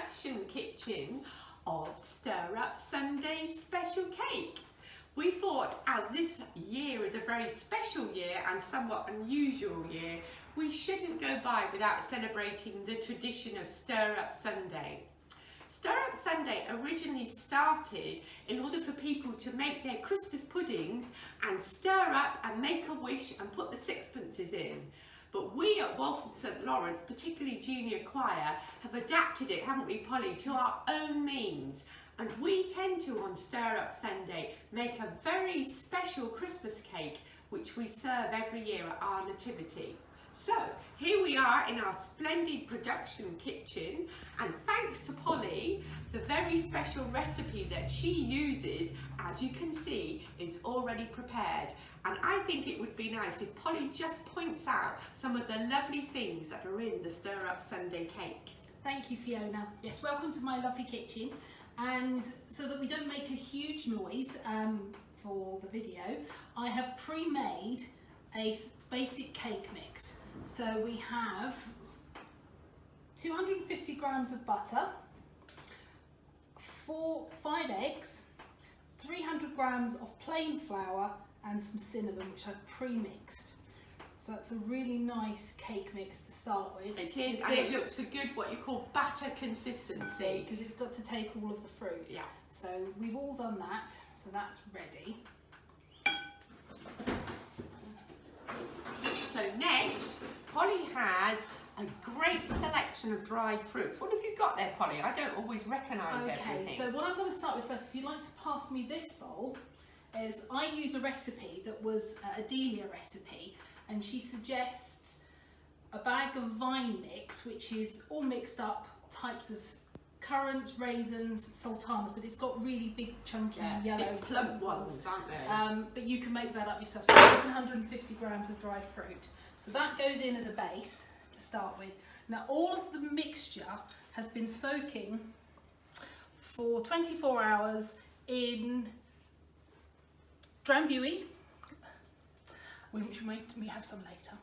production kitchen of Stir Up Sunday's special cake. We thought, as this year is a very special year and somewhat unusual year, we shouldn't go by without celebrating the tradition of Stir Up Sunday. Stir Up Sunday originally started in order for people to make their Christmas puddings and stir up and make a wish and put the sixpences in. But we at Waltham St Lawrence, particularly junior choir, have adapted it, haven't we, Polly, to our own means. And we tend to, on Stir Up Sunday, make a very special Christmas cake which we serve every year at our Nativity. So here we are in our splendid production kitchen, and thanks to Polly, the very special recipe that she uses, as you can see, is already prepared. And I think it would be nice if Polly just points out some of the lovely things that are in the Stir Up Sunday cake. Thank you, Fiona. Yes, welcome to my lovely kitchen. And so that we don't make a huge noise for the video, I have pre-made a basic cake mix. So we have 250 grams of butter, 5 eggs, 300 grams of plain flour and some cinnamon, which I've pre-mixed. So that's a really nice cake mix to start with. It is, and it looks a good, what you call batter consistency. Because it's got to take all of the fruit. Yeah. So we've all done that, so that's ready. So next, Polly has a great selection of dried fruits. What have you got there, Polly? I don't always recognise everything. Okay, so what I'm going to start with first, if you'd like to pass me this bowl, is I use a recipe that was a Della recipe, and she suggests a bag of vine mix, which is all mixed up types of currants, raisins, sultanas, but it's got really big, chunky, yellow, big plump ones, aren't they? But you can make that up yourself. So 750 grams of dried fruit. So that goes in as a base to start with. Now all of the mixture has been soaking for 24 hours in Drambuie, which we have some later.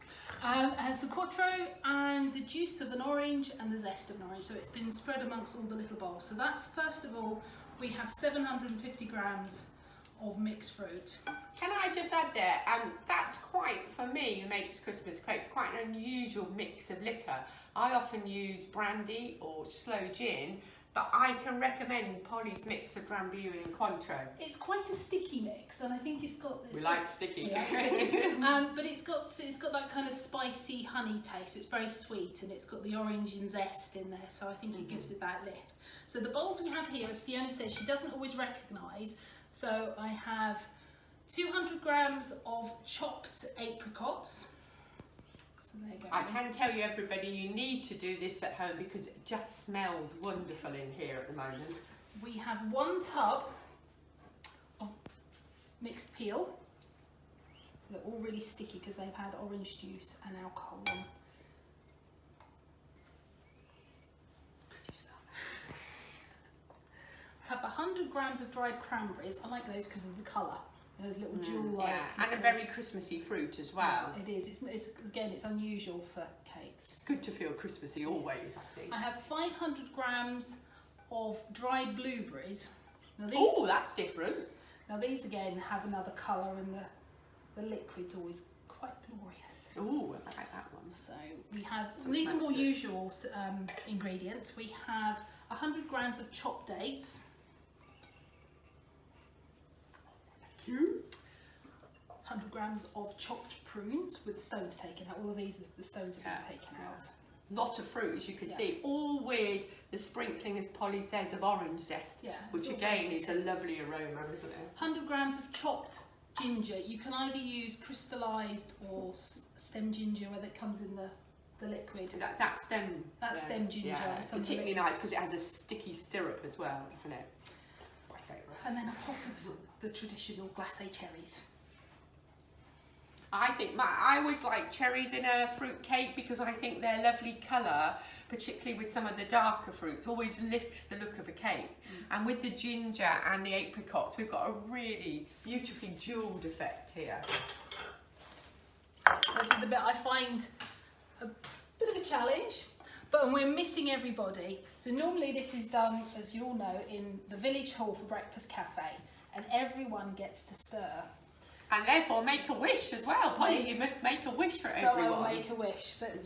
And some Cointreau and the juice of an orange and the zest of an orange. So it's been spread amongst all the little bowls. So that's, first of all, we have 750 grams of mixed fruit. Can I just add there, that's quite, for me, who makes Christmas cakes, quite an unusual mix of liquor. I often use brandy or slow gin, but I can recommend Polly's mix of Drambuie and Cointreau. It's quite a sticky mix, and I think it's got. We like sticky. But it's got that kind of spicy honey taste. It's very sweet, and it's got the orange and zest in there, so I think it gives it that lift. So the bowls we have here, as Fiona says, she doesn't always recognise. So I have 200 grams of chopped apricots. So there you go. I can tell you, everybody, you need to do this at home because it just smells wonderful in here at the moment. We have 1 tub of mixed peel. So they're all really sticky because they've had orange juice and alcohol on. I have 100 grams of dried cranberries. I like those because of the colour. Those little jewel-like. Yeah, and a very Christmassy fruit as well. It is. Again, it's unusual for cakes. It's good to feel Christmassy always, I think. I have 500 grams of dried blueberries. Oh, that's different. Now these again have another colour, and the liquid's always quite glorious. Oh, I like that one. So we have, these are more usual ingredients. We have 100 grams of chopped dates. 100 grams of chopped prunes with the stones taken out. All of these, the stones have been taken out. Lot of fruit, as you can see, all with the sprinkling, as Polly says, of orange zest, which again is a lovely aroma, isn't it? 100 grams of chopped ginger. You can either use crystallised or stem ginger, where it comes in the liquid. That's that stem. That's stem ginger. Yeah, it's particularly nice because it has a sticky syrup as well, doesn't it? It's my favourite. And then a pot of the traditional glacé cherries. I think I always like cherries in a fruit cake because I think their lovely colour, particularly with some of the darker fruits, always lifts the look of a cake. And with the ginger and the apricots, we've got a really beautifully jewelled effect here. This is the bit I find a bit of a challenge, But we're missing everybody. So normally this is done, as you all know, in the village hall for Breakfast Cafe, and everyone gets to stir. And therefore make a wish as well. Polly, you must make a wish for everyone. So I will make a wish. But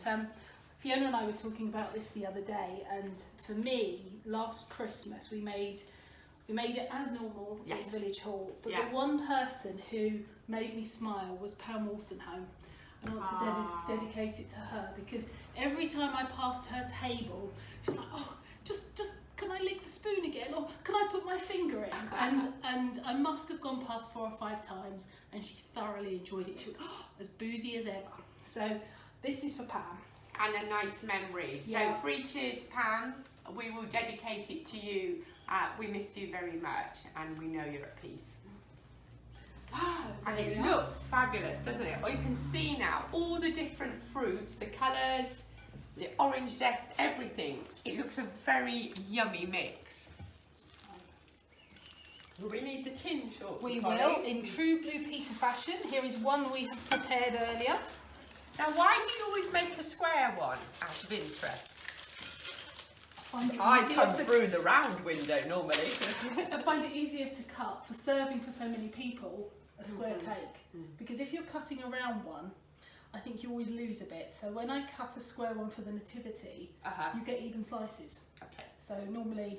Fiona and I were talking about this the other day, and for me, last Christmas we made it as normal in the village hall. But the one person who made me smile was Pam Wolstenholme. And I want to dedicate it to her, because every time I passed her table, she's like, oh, just can I lick the spoon again, or can I put my finger in? And I must have gone past 4 or 5 times, and she thoroughly enjoyed it. She was as boozy as ever. So this is for Pam. And a nice memory. So 3 cheers, Pam. We will dedicate it to you. We miss you very much, and we know you're at peace. And it looks fabulous, doesn't it? Well, you can see now all the different fruits, the colours, the orange zest, everything. It looks a very yummy mix. We need the tin shortly. We will, in true Blue Peter fashion. Here is one we have prepared earlier. Now, why do you always make a square one out of interest? I come through the round window normally. I find it easier to cut for serving for so many people a square cake, because if you're cutting a round one, I think you always lose a bit. So when I cut a square one for the Nativity, you get even slices. Okay. So normally,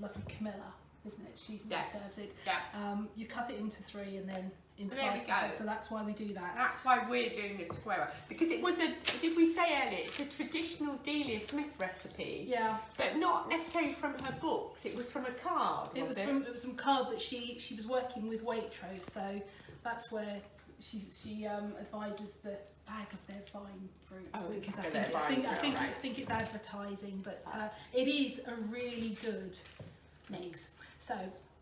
lovely Camilla, isn't it? She serves it. Yeah. You cut it into 3 and then in there slices. So that's why we do that. That's why we're doing this square one, because it was did we say earlier, it's a traditional Delia Smith recipe. Yeah. But not necessarily from her books. It was from a card. It was from a card that she was working with Waitrose. So that's where she advises the bag of their fine fruits, because I think it's advertising, but it is a really good mix. So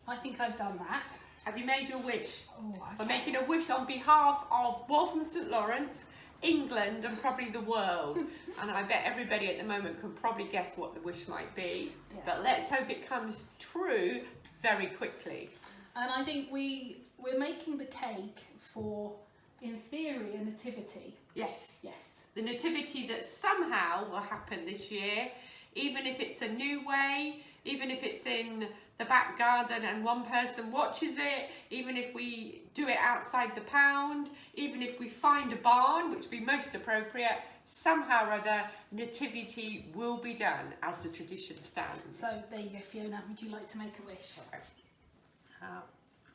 I think I've done that. Have you made your wish? Oh, okay. We're making a wish on behalf of Waltham St Lawrence, England, and probably the world. And I bet everybody at the moment can probably guess what the wish might be. Yes. But let's hope it comes true very quickly. And I think we're making the cake for, in theory, a nativity. Yes. Yes. The nativity that somehow will happen this year, even if it's a new way, even if it's in the back garden and one person watches it, even if we do it outside the pound, even if we find a barn, which would be most appropriate, somehow or other, nativity will be done as the tradition stands. So there you go, Fiona. Would you like to make a wish?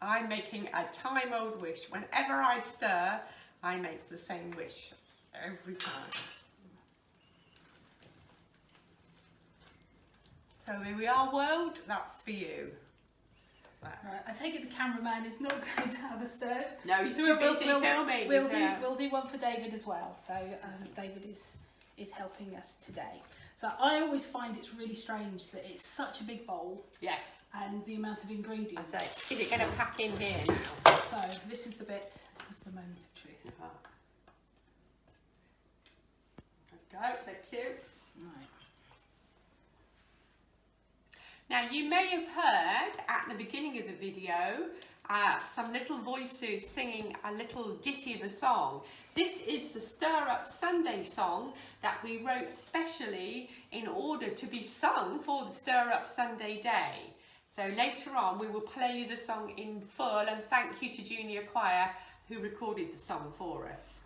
I'm making a time-old wish. Whenever I stir, I make the same wish every time. So here we are, world, that's for you. Right, I take it the cameraman is not going to have a stir. No, he's too busy filming. We'll do one for David as well. So David is helping us today. So I always find it's really strange that it's such a big bowl. Yes. And the amount of ingredients. I say, is it going to pack in here now? So this is the bit, this is the moment of truth. Okay, thank you. Right. Now you may have heard at the beginning of the video some little voices singing a little ditty of a song. This is the Stir Up Sunday song that we wrote specially in order to be sung for the Stir Up Sunday day. So later on we will play you the song in full, and thank you to Junior Choir who recorded the song for us.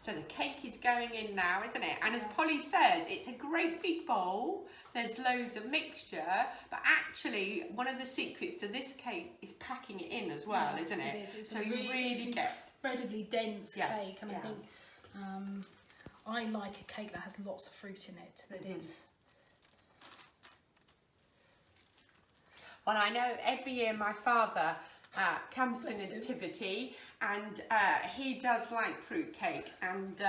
So the cake is going in now, isn't it? And as Polly says, it's a great big bowl. There's loads of mixture, but actually one of the secrets to this cake is packing it in as well, isn't it? It is. It's so you really get incredibly dense cake, and yeah. I think I like a cake that has lots of fruit in it. That is. Well, I know every year my father comes to Nativity, and he does like fruit cake, and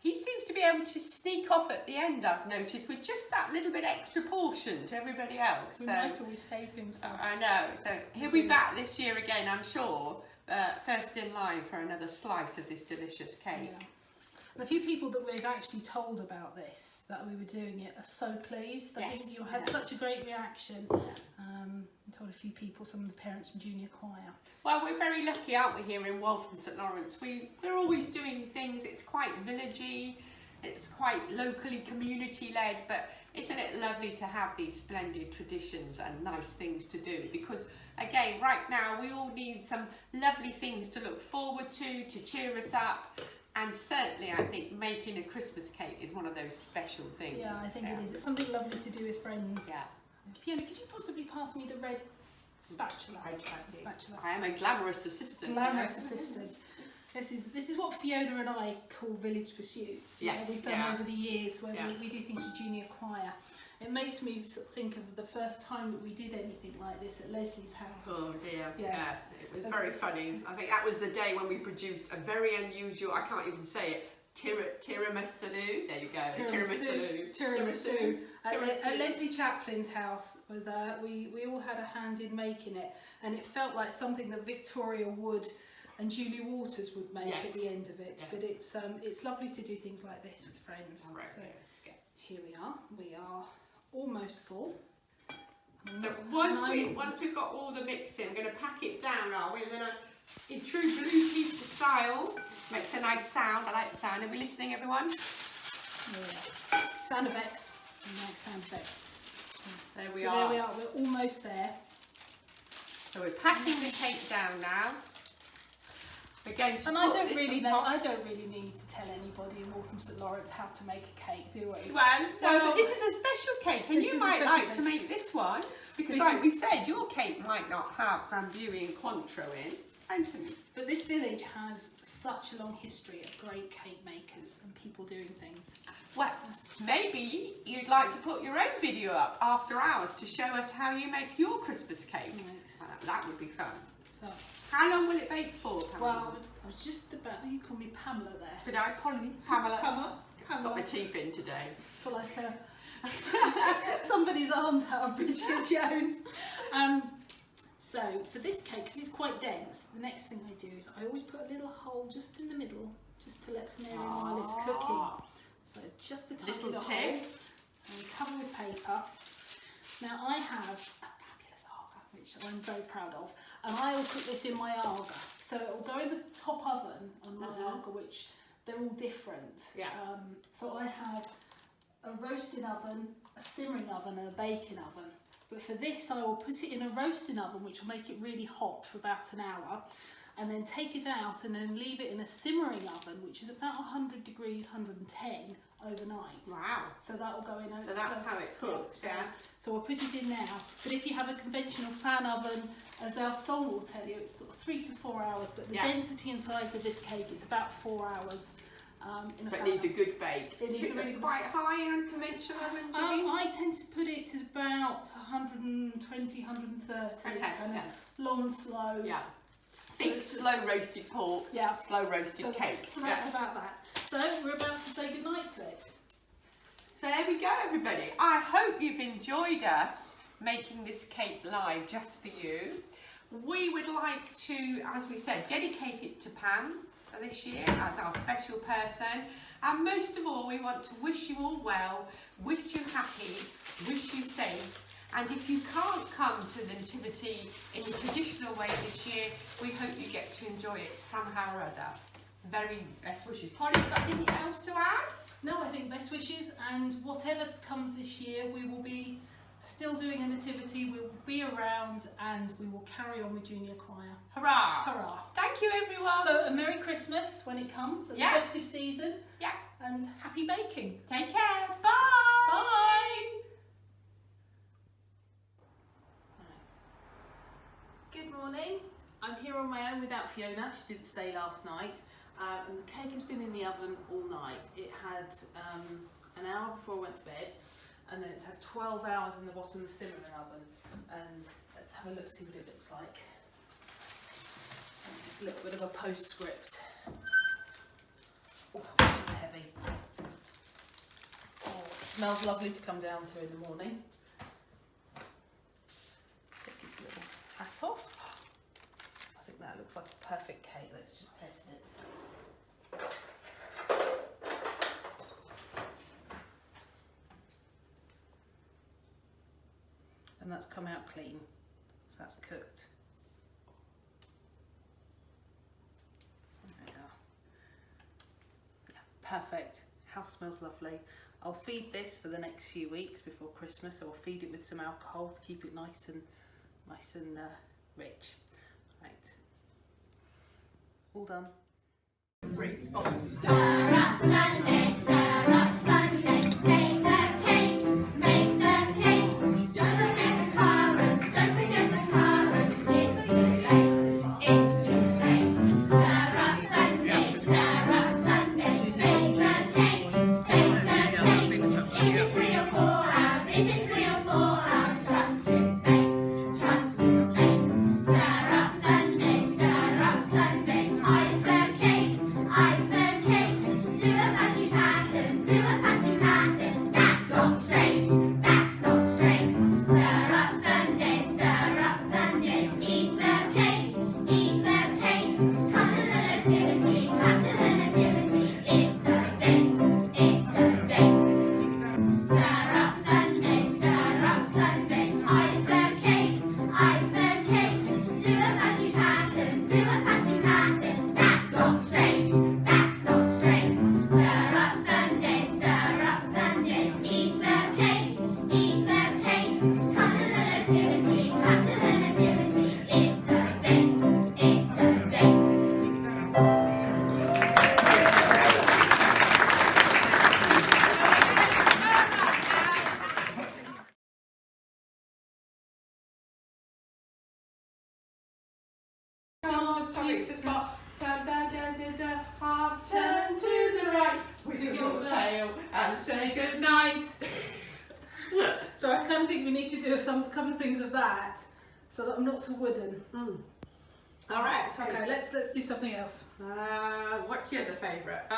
he seems to be able to sneak off at the end, I've noticed, with just that little bit extra portion to everybody else. We might always save him some. I know, so he'll be back this year again, I'm sure, first in line for another slice of this delicious cake. Yeah. The few people that we've actually told about this, that we were doing it, are so pleased. I think you had such a great reaction. I told a few people, some of the parents from Junior Choir. Well, we're very lucky, aren't we, here in Waltham St Lawrence. We're always doing things. It's quite villagey. It's quite locally community led, but isn't it lovely to have these splendid traditions and nice things to do? Because again, right now we all need some lovely things to look forward to cheer us up. And certainly I think making a Christmas cake is one of those special things. Yeah, I think it is. It's something lovely to do with friends. Yeah. Fiona, could you possibly pass me the red spatula? The spatula. I am a glamorous assistant. Glamorous assistant. This is what Fiona and I call village pursuits. Yes, we've done over the years when we do things with junior choir. It makes me think of the first time that we did anything like this at Leslie's house. Oh dear, yes. Yeah, it was very funny. I think that was the day when we produced a very unusual, I can't even say it, tiramisu. There you go, Tiramisu. At Leslie Chaplin's house, with we all had a hand in making it, and it felt like something that Victoria Wood and Julie Waters would make at the end of it. Yeah. But it's lovely to do things like this with friends. Right, so here we are. We are almost full. So once we've got all the mix in, we're going to pack it down, are we? And then in true Blue Peter style, makes a nice sound. I like the sound. Are we listening, everyone? Yeah. Sound effects. Nice sound effects. There we are. There we are. We're almost there. So we're packing the cake down now. We're going to I don't really need to tell anybody in Waltham St Lawrence how to make a cake, do we? Well, no, but this is a special cake, and you might like to make this one because, like we said, your cake might not have Drambuie and Cointreau in. But this village has such a long history of great cake makers and people doing things. Well, maybe you'd like to put your own video up after hours to show us how you make your Christmas cake. Right. That would be fun. So, how long will it bake for, Pamela? Well, I was just about, you call me Pamela there. But I, Polly, Pamela. Pamela. Got my teeth in today. For like somebody's arms out of Bridget Jones. So for this cake, because it's quite dense, the next thing I do is I always put a little hole just in the middle, just to let some air in while it's cooking. So just the tiny little hole, and cover with paper. Now I have a fabulous Arga, which I'm very proud of, and I will cook this in my Arga. So it will go in the top oven on my Arga, which they're all different. Yeah. So I have a roasting oven, a simmering oven, and a baking oven. But for this, I will put it in a roasting oven, which will make it really hot for about an hour, and then take it out and then leave it in a simmering oven, which is about 100 degrees, 110 overnight. Wow. So that will go in over. So that's how it cooks, yeah. So we'll put it in now. But if you have a conventional fan oven, as our song will tell you, it's sort of 3 to 4 hours, but the density and size of this cake is about 4 hours. So it needs a good bake. It needs really quite high in a conventional oven, I tend to put it at about 120, 130. Okay, long and slow. Yeah. Think slow roasted pork, slow roasted cake. So that's about that. So we're about to say goodnight to it. So there we go, everybody. I hope you've enjoyed us making this cake live just for you. We would like to, as we said, dedicate it to Pam this year as our special person, and most of all we want to wish you all well, wish you happy, wish you safe, and if you can't come to the Nativity in the traditional way this year, we hope you get to enjoy it somehow or other. Very best wishes. Polly, got anything else to add? No, I think best wishes, and whatever comes this year, we will be still doing a nativity, we will be around, and we will carry on with junior choir. Hurrah! Hurrah! Thank you, everyone. So a Merry Christmas when it comes, at the festive season. Yeah. And happy baking. Take care. Bye. Bye. Good morning. I'm here on my own without Fiona. She didn't stay last night. And the cake has been in the oven all night. It had an hour before I went to bed. And then it's had 12 hours in the bottom of the simmering oven. And let's have a look, see what it looks like. And just a little bit of a postscript. Oh, it's heavy. Oh, it smells lovely to come down to in the morning. Take his little hat off. I think that looks like a perfect cake. Let's just test it. And that's come out clean, so that's cooked. There we are. Yeah, perfect. House smells lovely. I'll feed this for the next few weeks before Christmas. So I'll feed it with some alcohol to keep it nice and rich. Right. All done. Stir up Sunday, make the cake, make the cake. Don't forget the currants, don't forget the currants. It's too late, it's too late. Stir up Sunday, make the cake, make the cake. Is it 3 or 4 hours? Is it 3 or 4 hours? Trust to fate, trust to fate. Stir up Sunday, ice the cake, ice the cake. Do a fancy pattern, do a fancy pattern. That's not straight, that's not straight. Stir up Sunday, eat the cake, eat the cake. Come to the nativity, come to the nativity. It's a date, it's a date. Stir up Sunday, ice the cake, ice the cake. Do a fancy pattern, do a fancy pattern. That's not straight, that's not straight. Stir up Sunday, eat the cake, eat the cake. Come to the nativity, come to the nativity. It's a date, it's a date. Half turn to the right with your tail and say good night. So I kind of think we need to do a couple of things of that, so that I'm not so wooden. All right. Okay, let's do something else. What's your other favourite?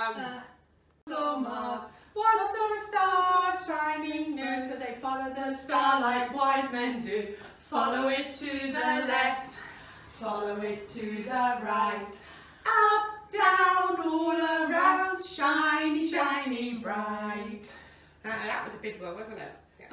So Mars. One saw a star shining near, so they follow the star like wise men do. Follow it to the left, follow it to the right. Up, down, all around, shiny, shiny, bright. That was a big one, wasn't it? Yes.